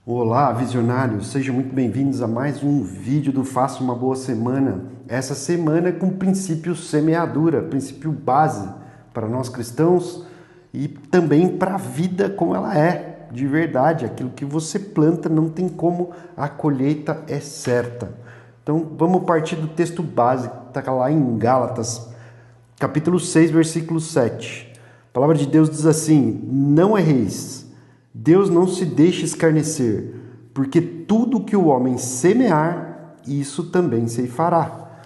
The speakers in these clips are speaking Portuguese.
Olá, visionários! Sejam muito bem-vindos a mais um vídeo do Faça uma Boa Semana. Essa semana é com o princípio semeadura, princípio base para nós cristãos e também para a vida como ela é, de verdade. Aquilo que você planta não tem como, a colheita é certa. Então vamos partir do texto base, que está lá em Gálatas, capítulo 6, versículo 7. A palavra de Deus diz assim: não erreis. Deus não se deixa escarnecer, porque tudo que o homem semear, isso também se fará.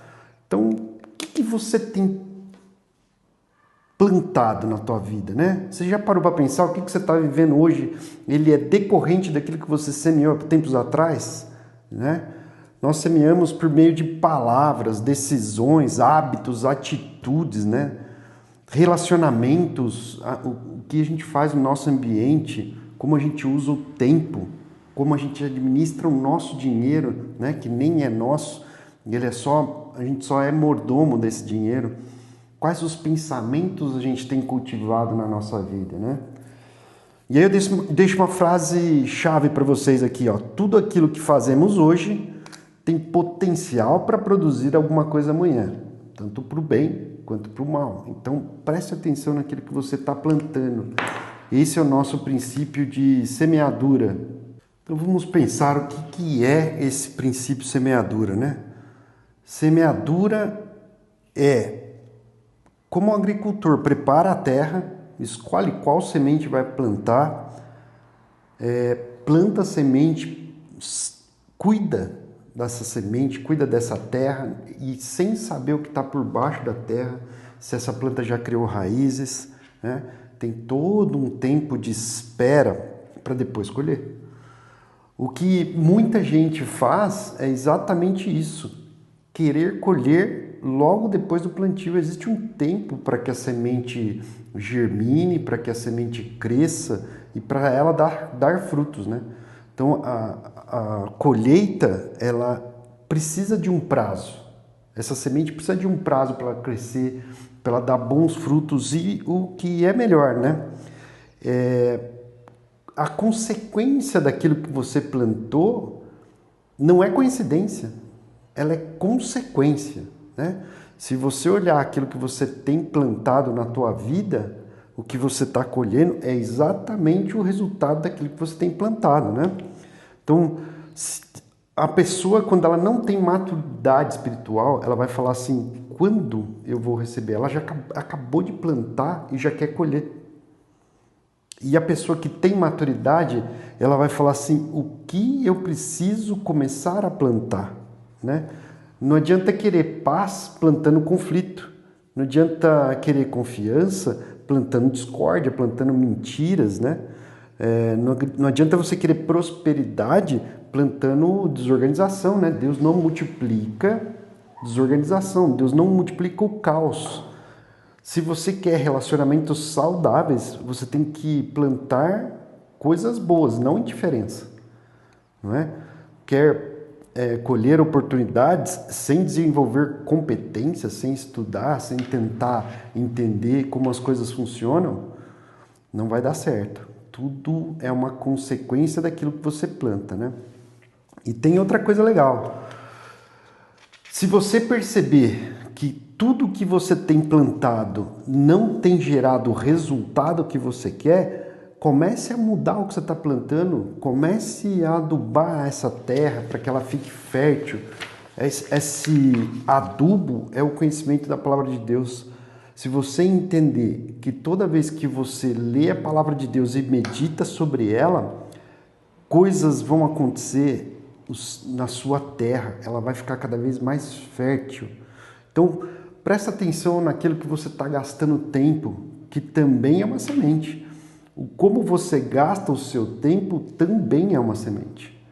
Então, o que você tem plantado na tua vida, né? Você já parou para pensar o que você está vivendo hoje? Ele é decorrente daquilo que você semeou há tempos atrás, né? Nós semeamos por meio de palavras, decisões, hábitos, atitudes, né? Relacionamentos, o que a gente faz no nosso ambiente, como a gente usa o tempo, como a gente administra o nosso dinheiro, né, que nem é nosso, a gente só é mordomo desse dinheiro. Quais os pensamentos a gente tem cultivado na nossa vida, né? E aí eu deixo uma frase chave para vocês aqui, ó. Tudo aquilo que fazemos hoje tem potencial para produzir alguma coisa amanhã, tanto para o bem quanto para o mal. Então preste atenção naquilo que você está plantando. Esse é o nosso princípio de semeadura. Então vamos pensar o que é esse princípio semeadura, né? Semeadura é como o agricultor prepara a terra, escolhe qual semente vai plantar, planta a semente, cuida dessa semente, cuida dessa terra e sem saber o que está por baixo da terra, se essa planta já criou raízes, né? Tem todo um tempo de espera para depois colher. O que muita gente faz é exatamente isso, querer colher logo depois do plantio. Existe um tempo para que a semente germine, para que a semente cresça e para ela dar frutos, né? Então a colheita, ela precisa de um prazo. Essa semente precisa de um prazo para ela crescer, para ela dar bons frutos e o que é melhor, né? A consequência daquilo que você plantou não é coincidência, ela é consequência, né? Se você olhar aquilo que você tem plantado na tua vida, o que você está colhendo é exatamente o resultado daquilo que você tem plantado, né? Então, a pessoa, quando ela não tem maturidade espiritual, ela vai falar assim: quando eu vou receber? Ela já acabou de plantar e já quer colher. E a pessoa que tem maturidade, ela vai falar assim: o que eu preciso começar a plantar, né? Não adianta querer paz plantando conflito. Não adianta querer confiança plantando discórdia, plantando mentiras, né? Não adianta você querer prosperidade plantando desorganização, né? Deus não multiplica desorganização, Deus não multiplica o caos. Se você quer relacionamentos saudáveis, você tem que plantar coisas boas, não indiferença, não é? Quer colher oportunidades sem desenvolver competências, sem estudar, sem tentar entender como as coisas funcionam, não vai dar certo. Tudo é uma consequência daquilo que você planta, né? E tem outra coisa legal. Se você perceber que tudo que você tem plantado não tem gerado o resultado que você quer, comece a mudar o que você está plantando, comece a adubar essa terra para que ela fique fértil. Esse adubo é o conhecimento da palavra de Deus. Se você entender que toda vez que você lê a palavra de Deus e medita sobre ela, coisas vão acontecer na sua terra, ela vai ficar cada vez mais fértil. Então, presta atenção naquilo que você está gastando tempo, que também é uma semente. Como você gasta o seu tempo também é uma semente.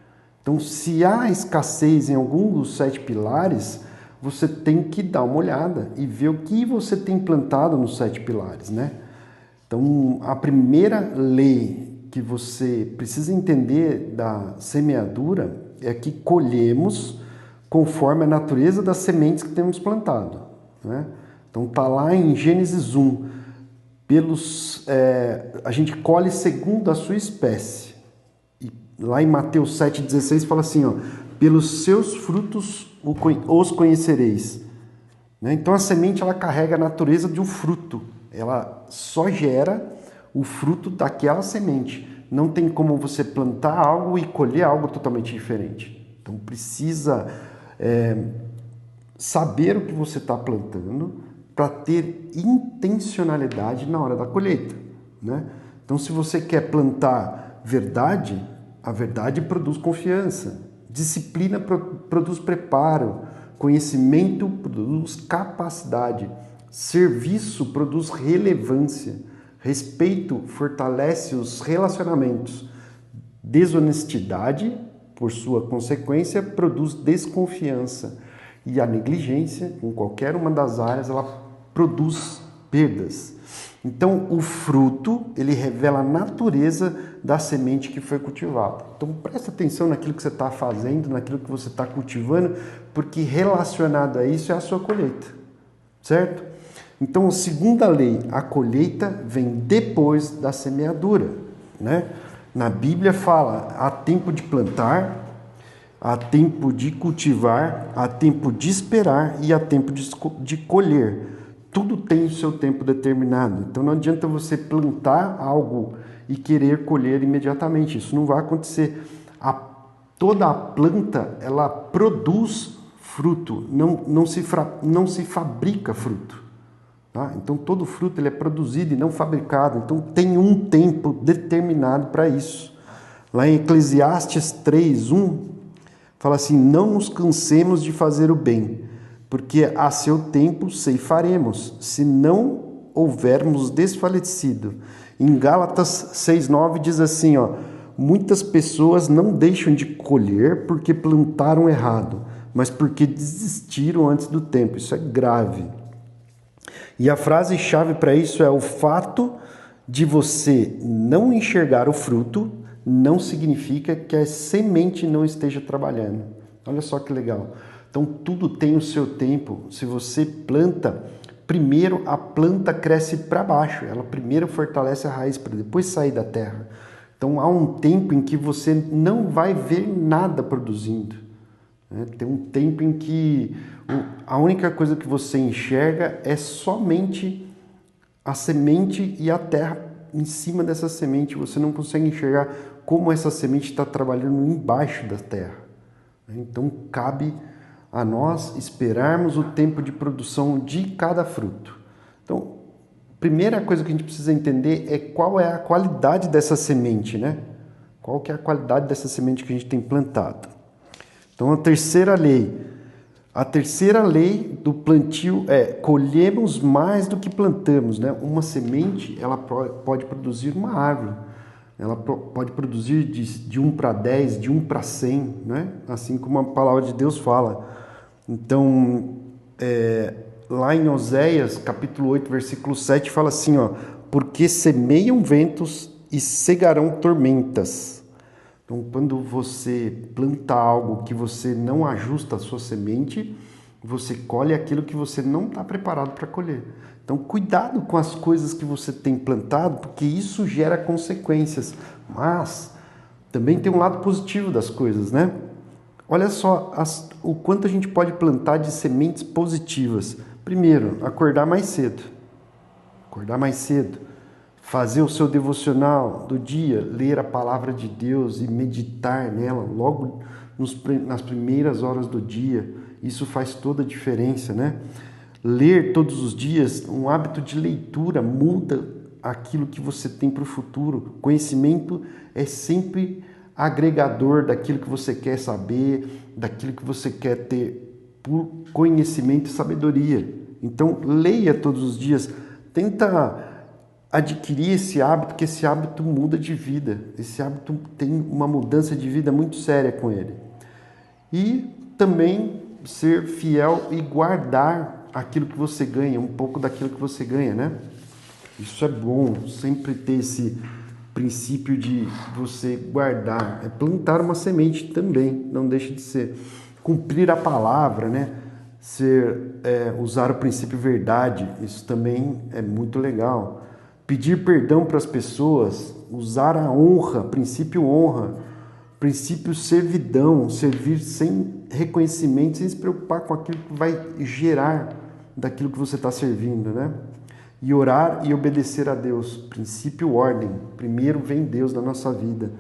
Então, se há escassez em algum dos 7 pilares, você tem que dar uma olhada e ver o que você tem plantado nos 7 pilares, né? Então, a primeira lei que você precisa entender da semeadura é que colhemos conforme a natureza das sementes que temos plantado, né? Então está lá em Gênesis 1, a gente colhe segundo a sua espécie. Lá em Mateus 7,16 fala assim, ó, pelos seus frutos os conhecereis. Né? Então a semente ela carrega a natureza de um fruto, ela só gera o fruto daquela semente. Não tem como você plantar algo e colher algo totalmente diferente. Então precisa saber o que você está plantando para ter intencionalidade na hora da colheita. Né? Então se você quer plantar verdade, a verdade produz confiança, disciplina produz preparo, conhecimento produz capacidade, serviço produz relevância, respeito fortalece os relacionamentos, desonestidade, por sua consequência, produz desconfiança e a negligência, em qualquer uma das áreas, ela produz perdas. Então, o fruto, ele revela a natureza da semente que foi cultivada. Então, presta atenção naquilo que você está fazendo, naquilo que você está cultivando, porque relacionado a isso é a sua colheita, certo? Então, a segunda lei, a colheita vem depois da semeadura, né? Na Bíblia fala, há tempo de plantar, há tempo de cultivar, há tempo de esperar e há tempo de colher. Tudo tem o seu tempo determinado. Então não adianta você plantar algo e querer colher imediatamente. Isso não vai acontecer. Toda a planta, ela produz fruto, não se fabrica fruto. Tá? Então todo fruto ele é produzido e não fabricado. Então tem um tempo determinado para isso. Lá em Eclesiastes 3:1, fala assim, não nos cansemos de fazer o bem, porque a seu tempo ceifaremos, se não houvermos desfalecido. Em Gálatas 6:9 diz assim, ó, muitas pessoas não deixam de colher porque plantaram errado, mas porque desistiram antes do tempo. Isso é grave. E a frase-chave para isso é: o fato de você não enxergar o fruto não significa que a semente não esteja trabalhando. Olha só que legal. Então tudo tem o seu tempo. Se você planta, primeiro a planta cresce para baixo, ela primeiro fortalece a raiz para depois sair da terra. Então há um tempo em que você não vai ver nada produzindo. Tem um tempo em que a única coisa que você enxerga é somente a semente e a terra em cima dessa semente. Você não consegue enxergar como essa semente está trabalhando embaixo da terra. Então cabe a nós esperarmos o tempo de produção de cada fruto. Então, primeira coisa que a gente precisa entender é qual é a qualidade dessa semente, né? Qual que é a qualidade dessa semente que a gente tem plantado. Então, a terceira lei do plantio é: colhemos mais do que plantamos, né? Uma semente, ela pode produzir uma árvore. Ela pode produzir de 1 para 10, de 1 para 100, né? Assim como a palavra de Deus fala. Então, lá em Oséias, capítulo 8, versículo 7, fala assim, ó, porque semeiam ventos e cegarão tormentas. Então, quando você planta algo que você não ajusta a sua semente, você colhe aquilo que você não está preparado para colher. Então, cuidado com as coisas que você tem plantado, porque isso gera consequências. Mas também tem um lado positivo das coisas, né? Olha só o quanto a gente pode plantar de sementes positivas. Primeiro, acordar mais cedo. Acordar mais cedo. Fazer o seu devocional do dia, ler a palavra de Deus e meditar nela logo nas primeiras horas do dia. Isso faz toda a diferença, né? Ler todos os dias, um hábito de leitura muda aquilo que você tem para o futuro. Conhecimento é sempre agregador daquilo que você quer saber, daquilo que você quer ter por conhecimento e sabedoria. Então, leia todos os dias. Tenta adquirir esse hábito, que esse hábito muda de vida. Esse hábito tem uma mudança de vida muito séria com ele. E também ser fiel e guardar aquilo que você ganha, um pouco daquilo que você ganha, né? Isso é bom, sempre ter esse princípio de você guardar. É plantar uma semente também, não deixa de ser. Cumprir a palavra, né? Usar o princípio verdade, isso também é muito legal. Pedir perdão para as pessoas, usar a honra, princípio honra. Princípio servidão, servir sem reconhecimento, sem se preocupar com aquilo que vai gerar daquilo que você está servindo, né? E orar e obedecer a Deus. Princípio ordem. Primeiro vem Deus na nossa vida.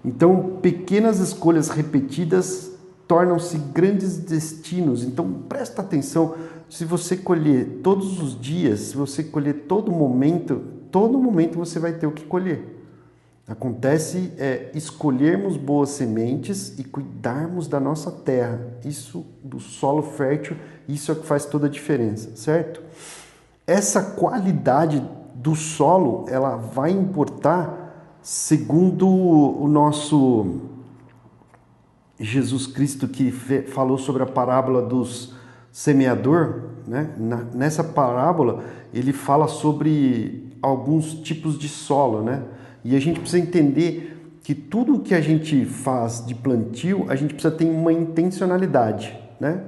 Então, pequenas escolhas repetidas tornam-se grandes destinos. Então, presta atenção. Se você colher todos os dias, se você colher todo momento você vai ter o que colher. Acontece escolhermos boas sementes e cuidarmos da nossa terra. Isso, do solo fértil, isso é o que faz toda a diferença, certo? Essa qualidade do solo, ela vai importar segundo o nosso Jesus Cristo, que falou sobre a parábola dos semeador, né? Nessa parábola, ele fala sobre alguns tipos de solo, né? E a gente precisa entender que tudo que a gente faz de plantio, a gente precisa ter uma intencionalidade, né?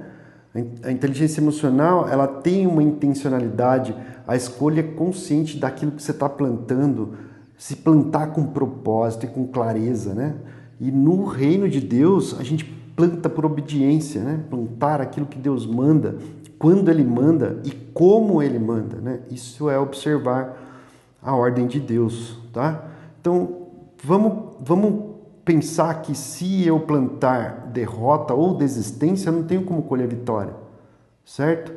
A inteligência emocional, ela tem uma intencionalidade, a escolha consciente daquilo que você está plantando, se plantar com propósito e com clareza, né? E no reino de Deus, a gente planta por obediência, né? Plantar aquilo que Deus manda, quando Ele manda e como Ele manda, né? Isso é observar a ordem de Deus, tá? Então, vamos pensar que se eu plantar derrota ou desistência, eu não tenho como colher vitória, certo?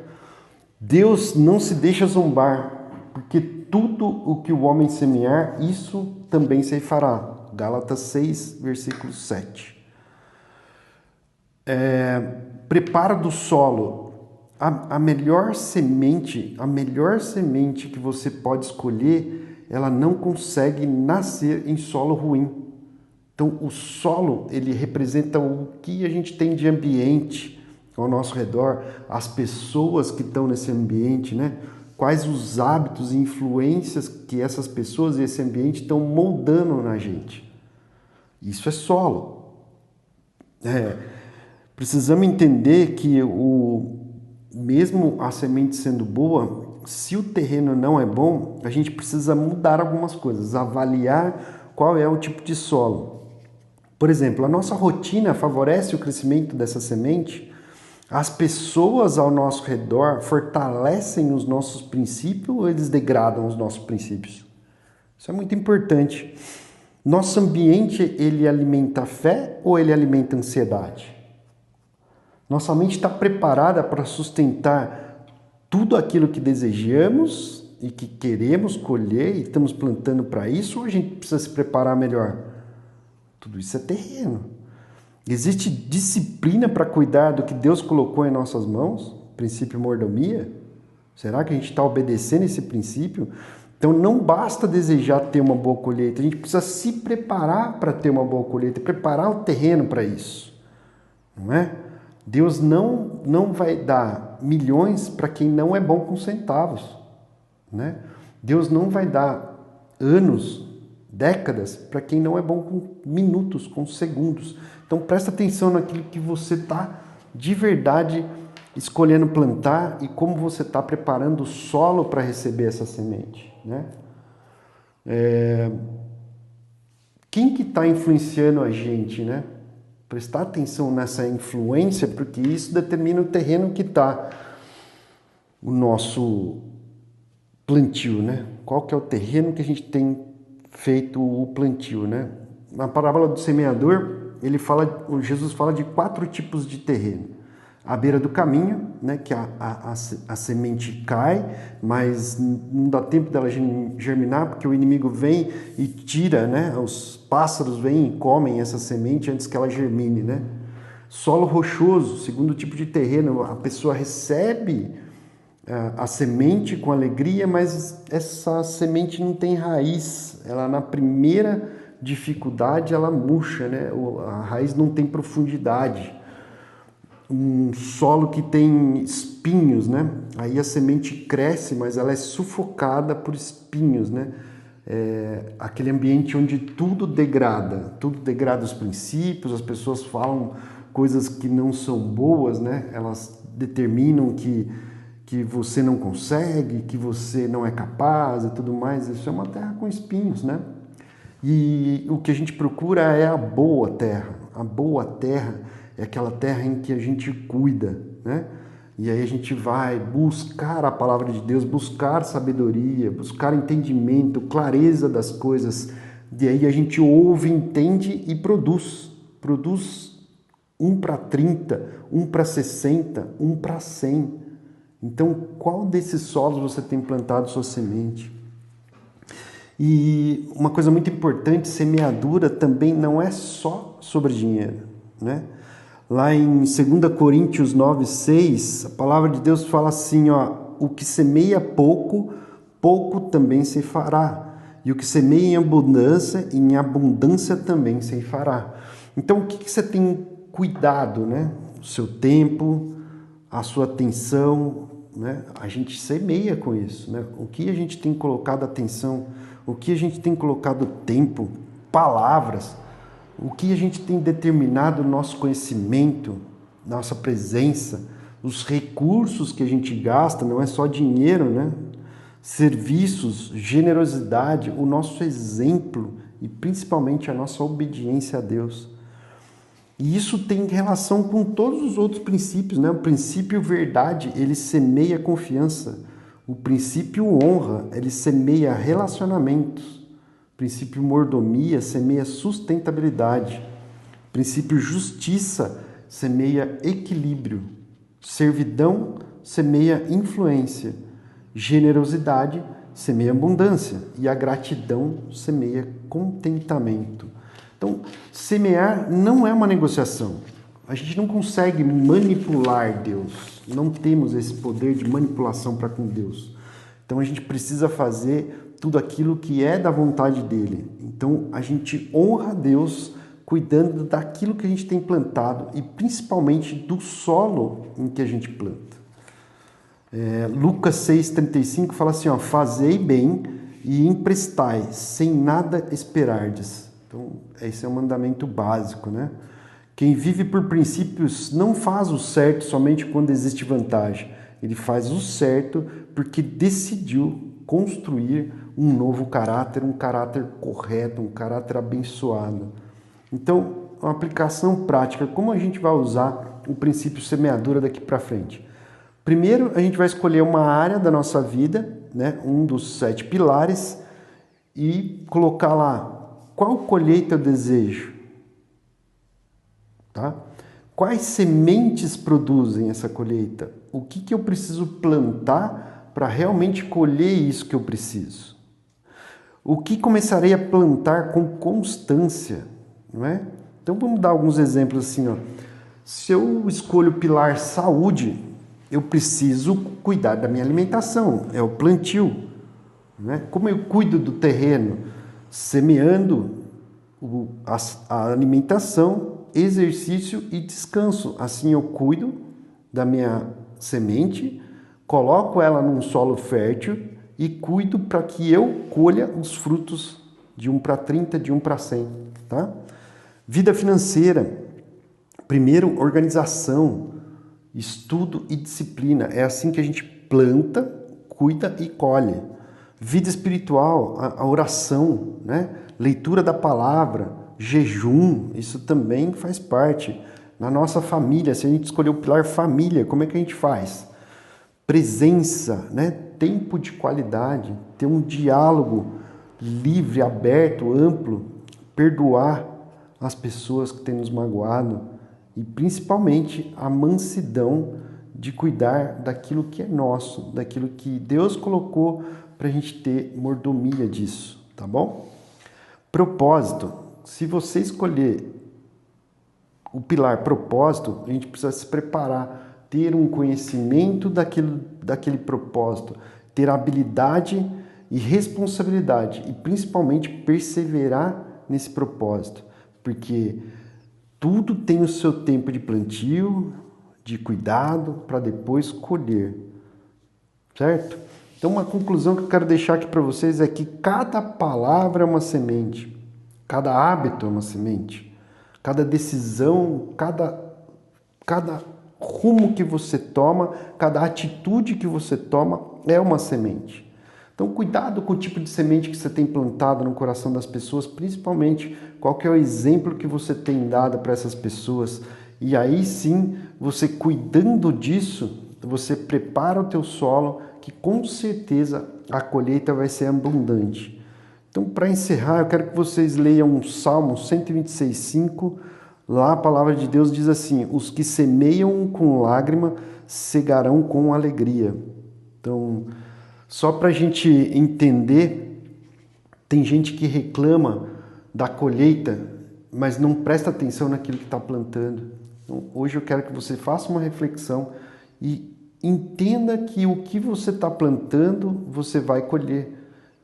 Deus não se deixa zombar, porque tudo o que o homem semear, isso também se fará. Gálatas 6, versículo 7. Preparo do solo. A melhor semente que você pode escolher, ela não consegue nascer em solo ruim. Então, o solo, ele representa o que a gente tem de ambiente ao nosso redor, as pessoas que estão nesse ambiente, né? Quais os hábitos e influências que essas pessoas e esse ambiente estão moldando na gente. Isso é solo. Precisamos entender que mesmo a semente sendo boa, se o terreno não é bom, a gente precisa mudar algumas coisas, avaliar qual é o tipo de solo. Por exemplo, a nossa rotina favorece o crescimento dessa semente, as pessoas ao nosso redor fortalecem os nossos princípios ou eles degradam os nossos princípios? Isso é muito importante. Nosso ambiente, ele alimenta a fé ou ele alimenta a ansiedade? Nossa mente está preparada para sustentar tudo aquilo que desejamos e que queremos colher e estamos plantando para isso, ou a gente precisa se preparar melhor? Tudo isso é terreno. Existe disciplina para cuidar do que Deus colocou em nossas mãos? Princípio mordomia? Será que a gente está obedecendo esse princípio? Então não basta desejar ter uma boa colheita, a gente precisa se preparar para ter uma boa colheita, preparar o terreno para isso, não é? Deus não vai dar milhões para quem não é bom com centavos, né? Deus não vai dar anos, décadas, para quem não é bom com minutos, com segundos. Então presta atenção naquilo que você está de verdade escolhendo plantar e como você está preparando o solo para receber essa semente, né? Quem que está influenciando a gente, né? Prestar atenção nessa influência, porque isso determina o terreno que está o nosso plantio, né? Qual que é o terreno que a gente tem feito o plantio, né? Na parábola do semeador, Jesus fala de 4 tipos de terreno. À beira do caminho, né, que a semente cai, mas não dá tempo dela germinar, porque o inimigo vem e tira, né? Os pássaros vêm e comem essa semente antes que ela germine, né? Solo rochoso, segundo tipo de terreno, a pessoa recebe a semente com alegria, mas essa semente não tem raiz. Ela, na primeira dificuldade, ela murcha, né? A raiz não tem profundidade. Um solo que tem espinhos, né? Aí a semente cresce, mas ela é sufocada por espinhos, né? Aquele ambiente onde tudo degrada os princípios, as pessoas falam coisas que não são boas, né? Elas determinam que você não consegue, que você não é capaz e tudo mais. Isso é uma terra com espinhos, né? E o que a gente procura é a boa terra. A boa terra é aquela terra em que a gente cuida, né? E aí a gente vai buscar a palavra de Deus, buscar sabedoria, buscar entendimento, clareza das coisas. E aí a gente ouve, entende e produz. Produz 1 para 30, 1 para 60, 1 para 100. Então, qual desses solos você tem plantado sua semente? E uma coisa muito importante, semeadura também não é só sobre dinheiro, né? Lá em 2 Coríntios 9:6, a palavra de Deus fala assim, ó, o que semeia pouco, pouco também se fará. E o que semeia em abundância também se fará. Então, o que você tem cuidado, né? O seu tempo, a sua atenção, né? A gente semeia com isso, né? O que a gente tem colocado atenção, o que a gente tem colocado tempo, palavras, o que a gente tem determinado nosso conhecimento, nossa presença, os recursos que a gente gasta, não é só dinheiro, né? Serviços, generosidade, o nosso exemplo e principalmente a nossa obediência a Deus. E isso tem relação com todos os outros princípios, né? O princípio verdade, ele semeia confiança. O princípio honra, ele semeia relacionamentos. O princípio mordomia semeia sustentabilidade. O princípio justiça semeia equilíbrio. Servidão semeia influência. Generosidade semeia abundância. E a gratidão semeia contentamento. Então, semear não é uma negociação. A gente não consegue manipular Deus. Não temos esse poder de manipulação para com Deus. Então, a gente precisa fazer tudo aquilo que é da vontade dele. Então, a gente honra Deus cuidando daquilo que a gente tem plantado e principalmente do solo em que a gente planta. Lucas 6,35 fala assim, ó, fazei bem e emprestai, sem nada esperardes. Então, esse é um mandamento básico, né? Quem vive por princípios não faz o certo somente quando existe vantagem. Ele faz o certo porque decidiu construir um novo caráter, um caráter correto, um caráter abençoado. Então, uma aplicação prática, como a gente vai usar o princípio semeadura daqui para frente? Primeiro, a gente vai escolher uma área da nossa vida, né? Um dos 7 pilares, e colocar lá qual colheita eu desejo, tá? Quais sementes produzem essa colheita? O que eu preciso plantar para realmente colher isso que eu preciso? O que começarei a plantar com constância, não é? Então vamos dar alguns exemplos assim, ó. Se eu escolho o pilar saúde, eu preciso cuidar da minha alimentação, é o plantio, né? Como eu cuido do terreno? Semeando a alimentação, exercício e descanso. Assim eu cuido da minha semente, coloco ela num solo fértil e cuido para que eu colha os frutos de 1 para 30, de 1 para 100, tá? Vida financeira. Primeiro, organização, estudo e disciplina. É assim que a gente planta, cuida e colhe. Vida espiritual, a oração, né? Leitura da palavra, jejum, isso também faz parte. Na nossa família, se a gente escolher o pilar família, como é que a gente faz? Presença, né? Tempo de qualidade, ter um diálogo livre, aberto, amplo, perdoar as pessoas que têm nos magoado e principalmente a mansidão de cuidar daquilo que é nosso, daquilo que Deus colocou para a gente ter mordomia disso, tá bom? Propósito. Se você escolher o pilar propósito, a gente precisa se preparar, ter um conhecimento daquele propósito, ter habilidade e responsabilidade e principalmente perseverar nesse propósito, porque tudo tem o seu tempo de plantio, de cuidado, para depois colher, certo? Então, uma conclusão que eu quero deixar aqui para vocês é que cada palavra é uma semente, cada hábito é uma semente, cada decisão, cada rumo que você toma, cada atitude que você toma é uma semente. Então, cuidado com o tipo de semente que você tem plantado no coração das pessoas, principalmente qual que é o exemplo que você tem dado para essas pessoas. E aí sim, você cuidando disso, você prepara o teu solo, que com certeza a colheita vai ser abundante. Então, para encerrar, eu quero que vocês leiam um Salmo 126:5. Lá a palavra de Deus diz assim: os que semeiam com lágrima cegarão com alegria. Então, só para a gente entender, tem gente que reclama da colheita, mas não presta atenção naquilo que está plantando. Então, hoje eu quero que você faça uma reflexão e entenda que o que você está plantando, você vai colher.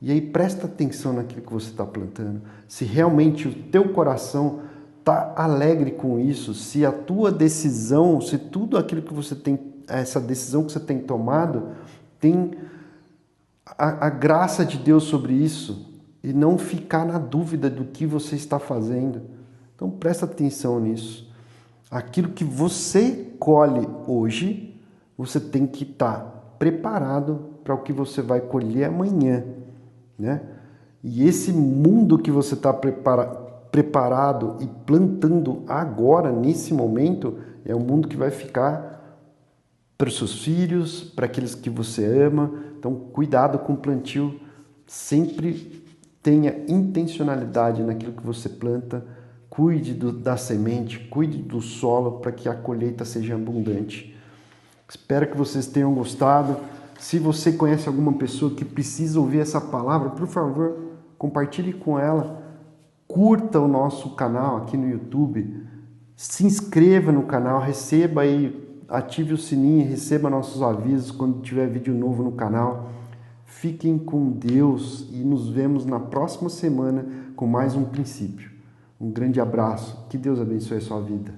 E aí presta atenção naquilo que você está plantando. Se realmente o teu coração está alegre com isso, se a tua decisão, se tudo aquilo que você tem, essa decisão que você tem tomado, tem a graça de Deus sobre isso e não ficar na dúvida do que você está fazendo. Então presta atenção nisso. Aquilo que você colhe hoje, você tem que estar preparado para o que você vai colher amanhã, né? E esse mundo que você está preparado e plantando agora, nesse momento, é um mundo que vai ficar para os seus filhos, para aqueles que você ama. Então, cuidado com o plantio, sempre tenha intencionalidade naquilo que você planta, cuide da semente, cuide do solo para que a colheita seja abundante. Espero que vocês tenham gostado. Se você conhece alguma pessoa que precisa ouvir essa palavra, por favor, compartilhe com ela, curta o nosso canal aqui no YouTube, se inscreva no canal, receba aí, ative o sininho, receba nossos avisos quando tiver vídeo novo no canal. Fiquem com Deus e nos vemos na próxima semana com mais um princípio. Um grande abraço, que Deus abençoe a sua vida.